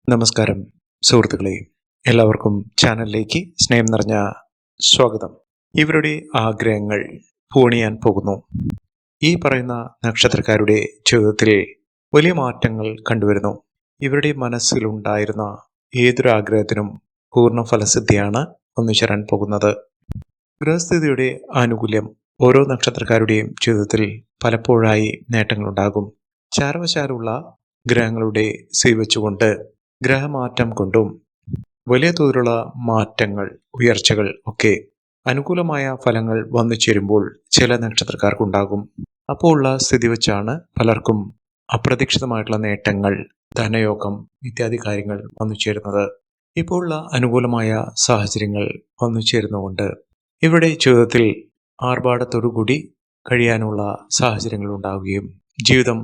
നമസ്കാരം സുഹൃത്തുക്കളെ, എല്ലാവർക്കും ചാനലിലേക്ക് സ്നേഹം നിറഞ്ഞ സ്വാഗതം. ഇവരുടെ ആഗ്രഹങ്ങൾ പൂണിയാൻ പോകുന്നു. ഈ പറയുന്ന നക്ഷത്രക്കാരുടെ ജീവിതത്തിൽ വലിയ മാറ്റങ്ങൾ കണ്ടുവരുന്നു. ഇവരുടെ മനസ്സിലുണ്ടായിരുന്ന ഏതൊരു ആഗ്രഹത്തിനും പൂർണ്ണ ഫലസിദ്ധിയാണ് വന്നു ചേരാൻ പോകുന്നത്. ഗ്രഹസ്ഥിതിയുടെ ആനുകൂല്യം ഓരോ നക്ഷത്രക്കാരുടെയും ജീവിതത്തിൽ പലപ്പോഴായി നേട്ടങ്ങളുണ്ടാകും. ചാരവശാലുള്ള ഗ്രഹങ്ങളുടെ സേവിച്ചുകൊണ്ട് ഗ്രഹമാറ്റം കൊണ്ടും വലിയ തോതിലുള്ള മാറ്റങ്ങൾ, ഉയർച്ചകൾ ഒക്കെ അനുകൂലമായ ഫലങ്ങൾ വന്നു ചേരുമ്പോൾ ചില നക്ഷത്രക്കാർക്കുണ്ടാകും. അപ്പോൾ ഉള്ള സ്ഥിതി വെച്ചാണ് പലർക്കും അപ്രതീക്ഷിതമായിട്ടുള്ള നേട്ടങ്ങൾ, ധനയോഗം ഇത്യാദി കാര്യങ്ങൾ വന്നു ചേരുന്നത്. ഇപ്പോൾ ഉള്ള അനുകൂലമായ സാഹചര്യങ്ങൾ വന്നു ചേരുന്നതുകൊണ്ട് ഇവരുടെ ജീവിതത്തിൽ ആർഭാടത്തോടുകൂടി കഴിയാനുള്ള സാഹചര്യങ്ങൾ ഉണ്ടാവുകയും ജീവിതം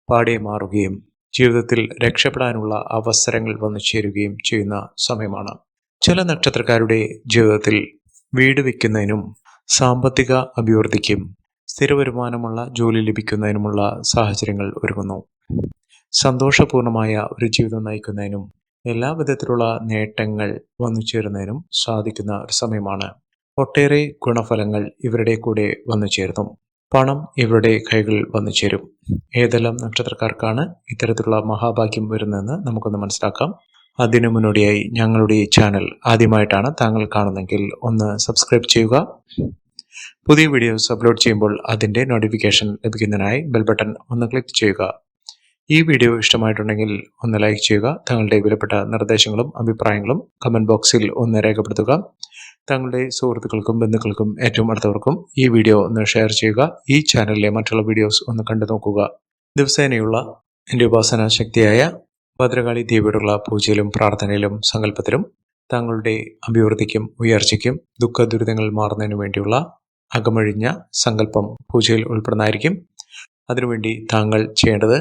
പാടെ മാറുകയും ജീവിതത്തിൽ രക്ഷപ്പെടാനുള്ള അവസരങ്ങൾ വന്നു ചേരുകയും ചെയ്യുന്ന സമയമാണ്. ചില നക്ഷത്രക്കാരുടെ ജീവിതത്തിൽ വീട് വയ്ക്കുന്നതിനും സാമ്പത്തിക അഭിവൃദ്ധിക്കും സ്ഥിര വരുമാനമുള്ള ജോലി ലഭിക്കുന്നതിനുമുള്ള സാഹചര്യങ്ങൾ ഒരുങ്ങുന്നു. സന്തോഷപൂർണമായ ഒരു ജീവിതം നയിക്കുന്നതിനും എല്ലാ വിധത്തിലുള്ള നേട്ടങ്ങൾ വന്നു ചേരുന്നതിനും സാധിക്കുന്ന ഒരു സമയമാണ്. ഒട്ടേറെ ഗുണഫലങ്ങൾ ഇവരുടെ കൂടെ വന്നു ചേരുന്നു. പണം ഇവരുടെ കൈകളിൽ വന്നു ചേരും. ഏതെല്ലാം നക്ഷത്രക്കാർക്കാണ് ഇത്തരത്തിലുള്ള മഹാഭാഗ്യം വരുന്നതെന്ന് നമുക്കൊന്ന് മനസ്സിലാക്കാം. അതിനു മുന്നോടിയായി ഞങ്ങളുടെ ഈ ചാനൽ ആദ്യമായിട്ടാണ് താങ്കൾ കാണുന്നതെങ്കിൽ ഒന്ന് സബ്സ്ക്രൈബ് ചെയ്യുക. പുതിയ വീഡിയോസ് അപ്ലോഡ് ചെയ്യുമ്പോൾ അതിൻ്റെ നോട്ടിഫിക്കേഷൻ ലഭിക്കുന്നതിനായി ബെൽ ബട്ടൺ ഒന്ന് ക്ലിക്ക് ചെയ്യുക. ഈ വീഡിയോ ഇഷ്ടമായിട്ടുണ്ടെങ്കിൽ ഒന്ന് ലൈക്ക് ചെയ്യുക. താങ്കളുടെ വിലപ്പെട്ട നിർദ്ദേശങ്ങളും അഭിപ്രായങ്ങളും കമൻറ്റ് ബോക്സിൽ ഒന്ന് രേഖപ്പെടുത്തുക. താങ്കളുടെ സുഹൃത്തുക്കൾക്കും ബന്ധുക്കൾക്കും ഏറ്റവും അടുത്തവർക്കും ഈ വീഡിയോ ഒന്ന് ഷെയർ ചെയ്യുക. ഈ ചാനലിലെ മറ്റുള്ള വീഡിയോസ് ഒന്ന് കണ്ടു നോക്കുക. ദിവസേനയുള്ള എൻ്റെ ഉപാസനാ ശക്തിയായ ഭദ്രകാളി ദേവിയോടുള്ള പൂജയിലും പ്രാർത്ഥനയിലും സങ്കല്പത്തിലും താങ്കളുടെ അഭിവൃദ്ധിക്കും ഉയർച്ചയ്ക്കും ദുഃഖ ദുരിതങ്ങൾ മാറുന്നതിനു വേണ്ടിയുള്ള അകമഴിഞ്ഞ സങ്കല്പം പൂജയിൽ ഉൾപ്പെടുന്നതായിരിക്കും. അതിനുവേണ്ടി താങ്കൾ ചെയ്യേണ്ടത്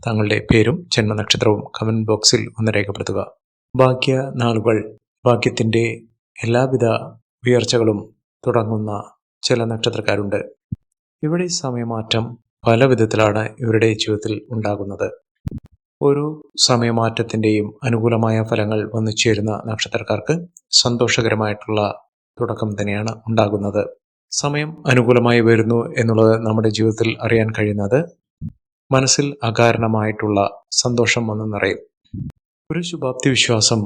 താങ്കളുടെ പേരും ജന്മനക്ഷത്രവും കമൻറ്റ് ബോക്സിൽ ഒന്ന് രേഖപ്പെടുത്തുക. ഭാഗ്യ നാളുകൾ, ഭാഗ്യത്തിൻ്റെ എല്ലാവിധ ഉയർച്ചകളും തുടങ്ങുന്ന ചില നക്ഷത്രക്കാരുണ്ട്. ഇവിടെ സമയമാറ്റം പല വിധത്തിലാണ് ഇവരുടെ ജീവിതത്തിൽ ഉണ്ടാകുന്നത്. ഓരോ സമയമാറ്റത്തിൻ്റെയും അനുകൂലമായ ഫലങ്ങൾ വന്നു ചേരുന്ന നക്ഷത്രക്കാർക്ക് സന്തോഷകരമായിട്ടുള്ള തുടക്കം തന്നെയാണ് ഉണ്ടാകുന്നത്. സമയം അനുകൂലമായി വരുന്നു എന്നുള്ളത് നമ്മുടെ ജീവിതത്തിൽ അറിയാൻ കഴിയുന്നത് മനസ്സിൽ അകാരണമായിട്ടുള്ള സന്തോഷം വന്നു നിറയും. ഒരു ശുഭാപ്തി വിശ്വാസം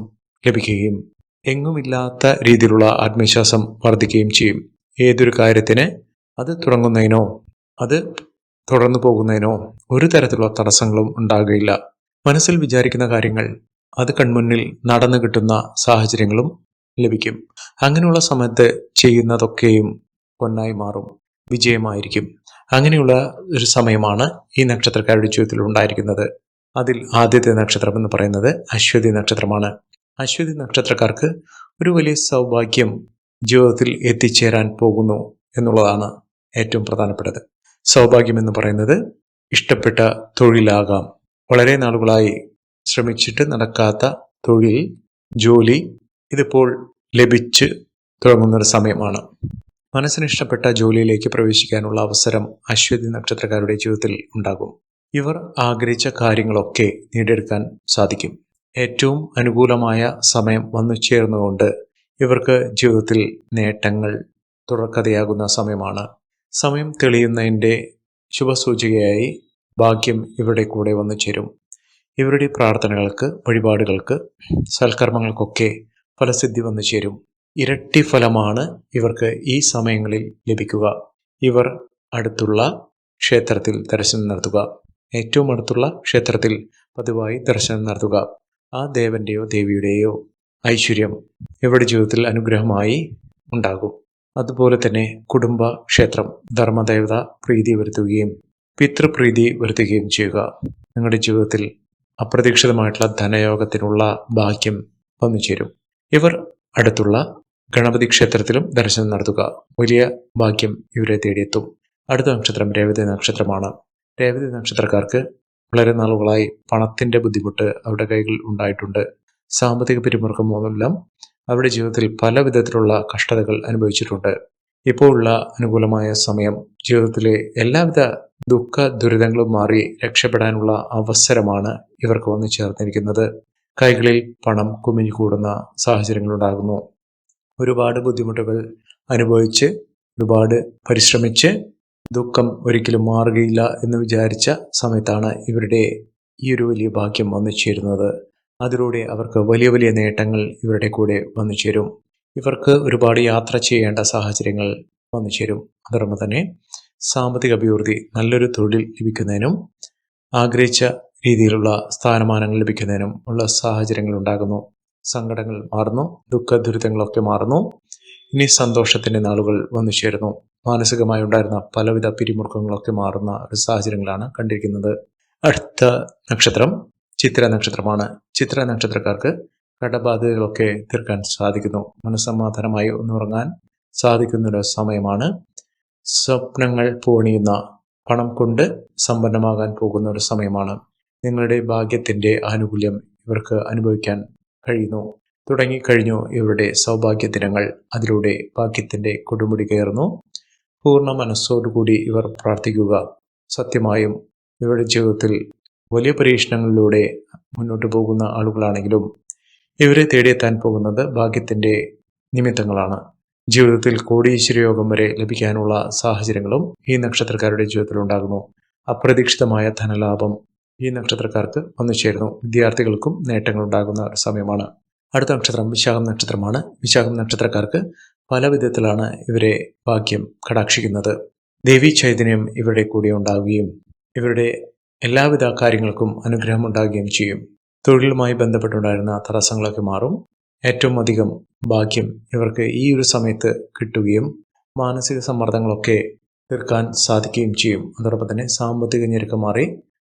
ലഭിക്കുകയും എങ്ങുമില്ലാത്ത രീതിയിലുള്ള ആത്മവിശ്വാസം വർദ്ധിക്കുകയും ചെയ്യും. ഏതൊരു കാര്യത്തിന് അത് തുടങ്ങുന്നതിനോ അത് തുടർന്നു പോകുന്നതിനോ ഒരു തരത്തിലുള്ള തടസ്സങ്ങളും ഉണ്ടാകുകയില്ല. മനസ്സിൽ വിചാരിക്കുന്ന കാര്യങ്ങൾ അത് കൺമുന്നിൽ നടന്നു കിട്ടുന്ന സാഹചര്യങ്ങളും ലഭിക്കും. അങ്ങനെയുള്ള സമയത്ത് ചെയ്യുന്നതൊക്കെയും പൊന്നായി മാറും, വിജയമായിരിക്കും. അങ്ങനെയുള്ള ഒരു സമയമാണ് ഈ നക്ഷത്രക്കാരുടെ ജീവിതത്തിൽ ഉണ്ടായിരിക്കുന്നത്. അതിൽ ആദ്യത്തെ നക്ഷത്രം എന്ന് പറയുന്നത് അശ്വതി നക്ഷത്രമാണ്. അശ്വതി നക്ഷത്രക്കാർക്ക് ഒരു വലിയ സൗഭാഗ്യം ജീവിതത്തിൽ എത്തിച്ചേരാൻ പോകുന്നു എന്നുള്ളതാണ് ഏറ്റവും പ്രധാനപ്പെട്ടത്. സൗഭാഗ്യം എന്ന് പറയുന്നത് ഇഷ്ടപ്പെട്ട തൊഴിലാകാം. വളരെ നാളുകളായി ശ്രമിച്ചിട്ട് നടക്കാത്ത തൊഴിൽ, ജോലി ഇതിപ്പോൾ ലഭിച്ച് തുടങ്ങുന്നൊരു സമയമാണ്. മനസ്സിനിഷ്ടപ്പെട്ട ജോലിയിലേക്ക് പ്രവേശിക്കാനുള്ള അവസരം അശ്വതി നക്ഷത്രക്കാരുടെ ജീവിതത്തിൽ ഉണ്ടാകും. ഇവർ ആഗ്രഹിച്ച കാര്യങ്ങളൊക്കെ നേടിയെടുക്കാൻ സാധിക്കും. ഏറ്റവും അനുകൂലമായ സമയം വന്നു ചേർന്നുകൊണ്ട് ഇവർക്ക് ജീവിതത്തിൽ നേട്ടങ്ങൾ തുടർക്കഥയാകുന്ന സമയമാണ്. സമയം തെളിയുന്നതിൻ്റെ ശുഭസൂചികയായി ഭാഗ്യം ഇവരുടെ കൂടെ വന്നു ചേരും. ഇവരുടെ പ്രാർത്ഥനകൾക്ക്, വഴിപാടുകൾക്ക്, സൽക്കർമ്മങ്ങൾക്കൊക്കെ ഫലസിദ്ധി വന്നു ചേരും. ഇരട്ടി ഫലമാണ് ഇവർക്ക് ഈ സമയങ്ങളിൽ ലഭിക്കുക. ഇവർ അടുത്തുള്ള ക്ഷേത്രത്തിൽ ദർശനം നടത്തുക. ഏറ്റവും അടുത്തുള്ള ക്ഷേത്രത്തിൽ പതിവായി ദർശനം നടത്തുക. ആ ദേവന്റെയോ ദേവിയുടെയോ ഐശ്വര്യം ഇവരുടെ ജീവിതത്തിൽ അനുഗ്രഹമായി ഉണ്ടാകും. അതുപോലെ തന്നെ കുടുംബ ക്ഷേത്രം, ധർമ്മദേവത പ്രീതി വരുത്തുകയും പിതൃപ്രീതി വരുത്തുകയും ചെയ്യുക. നിങ്ങളുടെ ജീവിതത്തിൽ അപ്രതീക്ഷിതമായിട്ടുള്ള ധനയോഗത്തിനുള്ള ഭാഗ്യം വന്നു ചേരും. ഇവർ അടുത്തുള്ള ഗണപതി ക്ഷേത്രത്തിലും ദർശനം നടത്തുക. വലിയ ഭാഗ്യം ഇവരെ തേടിയെത്തും. അടുത്ത നക്ഷത്രം രേവതി നക്ഷത്രമാണ്. രേവതി നക്ഷത്രക്കാർക്ക് വളരെ നാളുകളായി പണത്തിൻ്റെ ബുദ്ധിമുട്ട് അവരുടെ കൈകളിൽ ഉണ്ടായിട്ടുണ്ട്. സാമ്പത്തിക പിരിമുറുക്കം മൂലം അവരുടെ ജീവിതത്തിൽ പല വിധത്തിലുള്ള കഷ്ടതകൾ അനുഭവിച്ചിട്ടുണ്ട്. ഇപ്പോൾ ഉള്ള അനുകൂലമായ സമയം ജീവിതത്തിലെ എല്ലാവിധ ദുഃഖ ദുരിതങ്ങളും മാറി രക്ഷപ്പെടാനുള്ള അവസരമാണ് ഇവർക്ക് വന്നു ചേർന്നിരിക്കുന്നത്. കൈകളിൽ പണം കുമിഞ്ഞുകൂടുന്ന സാഹചര്യങ്ങളുണ്ടാകുന്നു. ഒരുപാട് ബുദ്ധിമുട്ടുകൾ അനുഭവിച്ച് ഒരുപാട് പരിശ്രമിച്ച് ദുഃഖം ഒരിക്കലും മാറുകയില്ല എന്ന് വിചാരിച്ച സമയത്താണ് ഇവരുടെ ഈ ഒരു വലിയ ഭാഗ്യം വന്നു ചേരുന്നത്. അതിലൂടെ അവർക്ക് വലിയ വലിയ നേട്ടങ്ങൾ ഇവരുടെ കൂടെ വന്നു ചേരും. ഇവർക്ക് ഒരുപാട് യാത്ര ചെയ്യേണ്ട സാഹചര്യങ്ങൾ വന്നു ചേരും. അതോടൊപ്പം തന്നെ സാമ്പത്തിക അഭിവൃദ്ധി, നല്ലൊരു തൊഴിൽ ലഭിക്കുന്നതിനും ആഗ്രഹിച്ച രീതിയിലുള്ള സ്ഥാനമാനങ്ങൾ ലഭിക്കുന്നതിനും ഉള്ള സാഹചര്യങ്ങൾ ഉണ്ടാകുന്നു. സങ്കടങ്ങൾ മാറുന്നു, ദുഃഖ ദുരിതങ്ങളൊക്കെ മാറുന്നു. ഇനി സന്തോഷത്തിൻ്റെ നാളുകൾ വന്നു ചേരുന്നു. മാനസികമായി ഉണ്ടായിരുന്ന പലവിധ പിരിമുറുക്കങ്ങളൊക്കെ മാറുന്ന ഒരു സാഹചര്യങ്ങളാണ് കണ്ടിരിക്കുന്നത്. അടുത്ത നക്ഷത്രം ചിത്ര നക്ഷത്രമാണ്. ചിത്ര നക്ഷത്രക്കാർക്ക് കടബാധ്യതകളൊക്കെ തീർക്കാൻ സാധിക്കുന്നു. മനസ്സമാധാനമായി ഒന്നുറങ്ങാൻ സാധിക്കുന്നൊരു സമയമാണ്. സ്വപ്നങ്ങൾ പൂണിയുന്ന, പണം കൊണ്ട് സമ്പന്നമാകാൻ പോകുന്ന ഒരു സമയമാണ്. നിങ്ങളുടെ ഭാഗ്യത്തിൻ്റെ ആനുകൂല്യം ഇവർക്ക് അനുഭവിക്കാൻ കഴിയുന്നു. തുടങ്ങിക്കഴിഞ്ഞു ഇവരുടെ സൗഭാഗ്യ ദിനങ്ങൾ. അതിലൂടെ ഭാഗ്യത്തിൻ്റെ കൊടുമുടി കയറുന്നു. പൂർണ്ണ മനസ്സോടുകൂടി ഇവർ പ്രാർത്ഥിക്കുക. സത്യമായും ഇവരുടെ ജീവിതത്തിൽ വലിയ പരീക്ഷണങ്ങളിലൂടെ മുന്നോട്ട് പോകുന്ന ആളുകളാണെങ്കിലും ഇവരെ തേടിയെത്താൻ പോകുന്നത് ഭാഗ്യത്തിൻ്റെ നിമിത്തങ്ങളാണ്. ജീവിതത്തിൽ കോടീശ്വര യോഗം വരെ ലഭിക്കാനുള്ള സാഹചര്യങ്ങളും ഈ നക്ഷത്രക്കാരുടെ ജീവിതത്തിൽ ഉണ്ടാകുന്നു. അപ്രതീക്ഷിതമായ ധനലാഭം ഈ നക്ഷത്രക്കാർക്ക് വന്നു ചേരുന്നു. വിദ്യാർത്ഥികൾക്കും നേട്ടങ്ങൾ ഉണ്ടാകുന്ന ഒരു സമയമാണ്. അടുത്ത നക്ഷത്രം വിശാഖം നക്ഷത്രമാണ്. വിശാഖം നക്ഷത്രക്കാർക്ക് പല വിധത്തിലാണ് ഇവരെ ഭാഗ്യം കടാക്ഷിക്കുന്നത്. ദേവീ ചൈതന്യം ഇവരുടെ കൂടെ ഉണ്ടാവുകയും ഇവരുടെ എല്ലാവിധ കാര്യങ്ങൾക്കും അനുഗ്രഹം ഉണ്ടാകുകയും ചെയ്യും. തൊഴിലുമായി ബന്ധപ്പെട്ടുണ്ടായിരുന്ന തടസ്സങ്ങളൊക്കെ മാറും. ഏറ്റവും അധികം ഭാഗ്യം ഇവർക്ക് ഈ ഒരു സമയത്ത് കിട്ടുകയും മാനസിക സമ്മർദ്ദങ്ങളൊക്കെ തീർക്കാൻ സാധിക്കുകയും ചെയ്യും. അതോടൊപ്പം തന്നെ സാമ്പത്തിക ഞെരുക്കം മാറി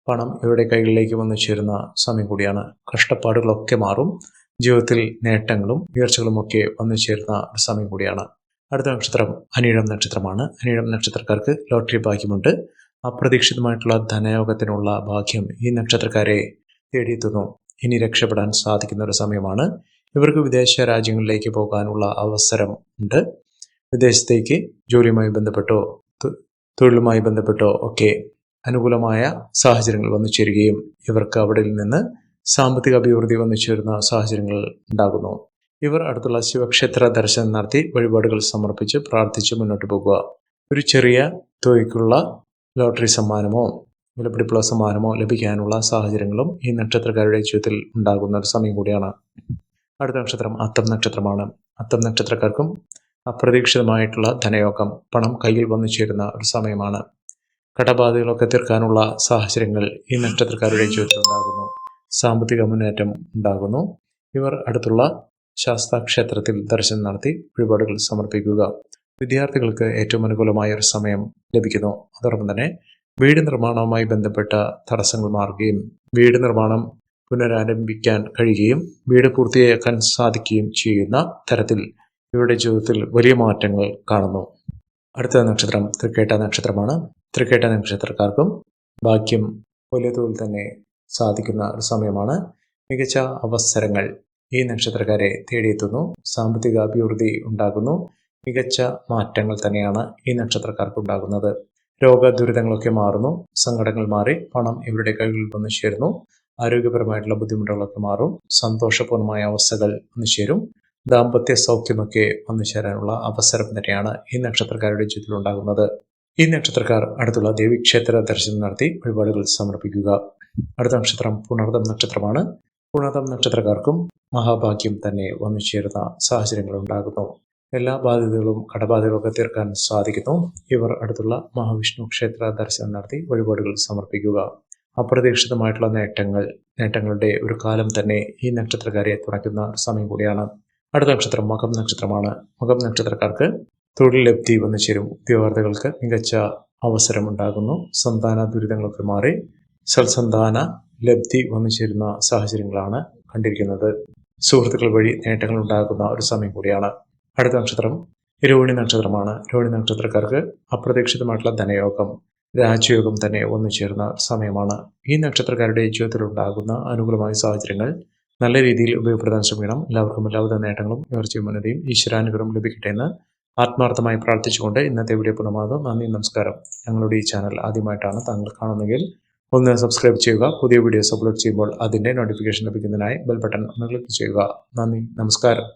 പണം ഇവരുടെ കൈകളിലേക്ക് വന്നു ചേരുന്ന സമയം കൂടിയാണ്. കഷ്ടപ്പാടുകളൊക്കെ മാറും. ജീവിതത്തിൽ നേട്ടങ്ങളും ഉയർച്ചകളും ഒക്കെ വന്നു ചേരുന്ന ഒരു സമയം കൂടിയാണ്. അടുത്ത നക്ഷത്രം അനിഴം നക്ഷത്രമാണ്. അനിഴം നക്ഷത്രക്കാർക്ക് ലോട്ടറി ഭാഗ്യമുണ്ട്. അപ്രതീക്ഷിതമായിട്ടുള്ള ധനയോഗത്തിനുള്ള ഭാഗ്യം ഈ നക്ഷത്രക്കാരെ തേടിയെത്തുന്നു. ഇനി രക്ഷപ്പെടാൻ സാധിക്കുന്ന ഒരു സമയമാണ്. ഇവർക്ക് വിദേശ രാജ്യങ്ങളിലേക്ക് പോകാനുള്ള അവസരം ഉണ്ട്. വിദേശത്തേക്ക് ജോലിയുമായി ബന്ധപ്പെട്ടോ തൊഴിലുമായി ബന്ധപ്പെട്ടോ ഒക്കെ അനുകൂലമായ സാഹചര്യങ്ങൾ വന്നു ചേരുകയും ഇവർക്ക് അവിടെ നിന്ന് സാമ്പത്തിക അഭിവൃദ്ധി വന്നു ചേരുന്ന സാഹചര്യങ്ങൾ ഉണ്ടാകുന്നു. ഇവർ അടുത്തുള്ള ശിവക്ഷേത്ര ദർശനം നടത്തി വഴിപാടുകൾ സമർപ്പിച്ച് പ്രാർത്ഥിച്ച് മുന്നോട്ട് പോകുക. ഒരു ചെറിയ തുകയ്ക്കുള്ള ലോട്ടറി സമ്മാനമോ വിലപിടിപ്പുള്ള സമ്മാനമോ ലഭിക്കാനുള്ള സാഹചര്യങ്ങളും ഈ നക്ഷത്രക്കാരുടെ ജീവിതത്തിൽ ഉണ്ടാകുന്ന ഒരു സമയം കൂടിയാണ്. അടുത്ത നക്ഷത്രം അത്തം നക്ഷത്രമാണ്. അത്തം നക്ഷത്രക്കാർക്കും അപ്രതീക്ഷിതമായിട്ടുള്ള ധനയോഗം, പണം കയ്യിൽ വന്നു ചേരുന്ന ഒരു സമയമാണ്. കടബാധകളൊക്കെ തീർക്കാനുള്ള സാഹചര്യങ്ങൾ ഈ നക്ഷത്രക്കാരുടെ ജീവിതത്തിൽ ഉണ്ടാകുന്നു. സാമ്പത്തിക മുന്നേറ്റം ഉണ്ടാകുന്നു. ഇവർ അടുത്തുള്ള ശാസ്താക്ഷേത്രത്തിൽ ദർശനം നടത്തി വഴിപാടുകൾ സമർപ്പിക്കുക. വിദ്യാർത്ഥികൾക്ക് ഏറ്റവും അനുകൂലമായ ഒരു സമയം ലഭിക്കുന്നു. അതോടൊപ്പം തന്നെ വീട് നിർമ്മാണവുമായി ബന്ധപ്പെട്ട തടസ്സങ്ങൾ മാറുകയും വീട് നിർമ്മാണം പുനരാരംഭിക്കാൻ കഴിയുകയും വീട് പൂർത്തിയാക്കാൻ സാധിക്കുകയും ചെയ്യുന്ന തരത്തിൽ ഇവരുടെ ജീവിതത്തിൽ വലിയ മാറ്റങ്ങൾ കാണുന്നു. അടുത്ത നക്ഷത്രം തൃക്കേട്ട നക്ഷത്രമാണ്. തൃക്കേട്ട നക്ഷത്രക്കാർക്കും ഭാഗ്യം വലിയ തോതിൽ തന്നെ സാധിക്കുന്ന ഒരു സമയമാണ്. മികച്ച അവസരങ്ങൾ ഈ നക്ഷത്രക്കാരെ തേടിയെത്തുന്നു. സാമ്പത്തിക അഭിവൃദ്ധി ഉണ്ടാകുന്നു. മികച്ച മാറ്റങ്ങൾ തന്നെയാണ് ഈ നക്ഷത്രക്കാർക്ക് ഉണ്ടാകുന്നത്. രോഗദുരിതങ്ങളൊക്കെ മാറുന്നു. സങ്കടങ്ങൾ മാറി പണം ഇവരുടെ കൈകളിൽ വന്നു ചേരുന്നു. ആരോഗ്യപരമായിട്ടുള്ള ബുദ്ധിമുട്ടുകളൊക്കെ മാറും. സന്തോഷപൂർണമായ അവസ്ഥകൾ വന്നു ചേരും. ദാമ്പത്യ സൗഖ്യമൊക്കെ വന്നു ചേരാനുള്ള അവസരം തന്നെയാണ് ഈ നക്ഷത്രക്കാരുടെ ജീവിതത്തിൽ ഉണ്ടാകുന്നത്. ഈ നക്ഷത്രക്കാർ അടുത്തുള്ള ദേവീക്ഷേത്ര ദർശനം നടത്തി വഴിപാടുകൾ സമർപ്പിക്കുക. അടുത്ത നക്ഷത്രം പുണർദം നക്ഷത്രമാണ്. പുണർദം നക്ഷത്രക്കാർക്കും മഹാഭാഗ്യം തന്നെ വന്നു ചേരുന്ന സാഹചര്യങ്ങൾ ഉണ്ടാകുന്നു. എല്ലാ ബാധ്യതകളും കടബാധ്യതകളൊക്കെ തീർക്കാൻ സാധിക്കുന്നു. ഇവർ അടുത്തുള്ള മഹാവിഷ്ണു ക്ഷേത്ര ദർശനം നടത്തി വഴിപാടുകൾ സമർപ്പിക്കുക. അപ്രതീക്ഷിതമായിട്ടുള്ള നേട്ടങ്ങളുടെ ഒരു കാലം തന്നെ ഈ നക്ഷത്രക്കാരെ തുണയ്ക്കുന്ന സമയം കൂടിയാണ്. അടുത്ത നക്ഷത്രം മകം നക്ഷത്രമാണ്. മകം നക്ഷത്രക്കാർക്ക് തൊഴിൽ ലബ്ധി വന്നു ചേരും. ഉദ്യോഗാർത്ഥികൾക്ക് മികച്ച അവസരം ഉണ്ടാകുന്നു. സന്താന ദുരിതങ്ങളൊക്കെ മാറി സൽസന്താന ലബ്ധി വന്നു ചേരുന്ന സാഹചര്യങ്ങളാണ് കണ്ടിരിക്കുന്നത്. സുഹൃത്തുക്കൾ വഴി നേട്ടങ്ങൾ ഉണ്ടാകുന്ന ഒരു സമയം കൂടിയാണ്. അടുത്ത നക്ഷത്രം രോഹിണി നക്ഷത്രമാണ്. രോഹിണി നക്ഷത്രക്കാർക്ക് അപ്രതീക്ഷിതമായിട്ടുള്ള ധനയോഗം, രാജയോഗം തന്നെ വന്നു ചേരുന്ന സമയമാണ്. ഈ നക്ഷത്രക്കാരുടെ ജീവിതത്തിൽ ഉണ്ടാകുന്ന അനുകൂലമായ സാഹചര്യങ്ങൾ നല്ല രീതിയിൽ ഉപയോഗപ്പെടുത്താൻ ശ്രമിക്കണം. എല്ലാവർക്കും എല്ലാവിധ നേട്ടങ്ങളും ഉയർച്ചയും ഉന്നതിയും ഈശ്വരാനുഗ്രഹം ലഭിക്കട്ടെ എന്ന് ആത്മാർത്ഥമായി പ്രാർത്ഥിച്ചുകൊണ്ട് ഇന്നത്തെ വീഡിയോ പൂർണ്ണമാകുന്നു. നന്ദി, നമസ്കാരം. ഞങ്ങളുടെ ഈ ചാനൽ ആദ്യമായിട്ടാണ് താങ്കൾ കാണുന്നതെങ്കിൽ ഒന്ന് സബ്സ്ക്രൈബ് ചെയ്യുക. പുതിയ വീഡിയോസ് അപ്ലോഡ് ചെയ്യുമ്പോൾ അതിൻ്റെ നോട്ടിഫിക്കേഷൻ ലഭിക്കുന്നതിനായി ബെൽ ബട്ടൺ ഒന്ന് ക്ലിക്ക് ചെയ്യുക. നന്ദി, നമസ്കാരം.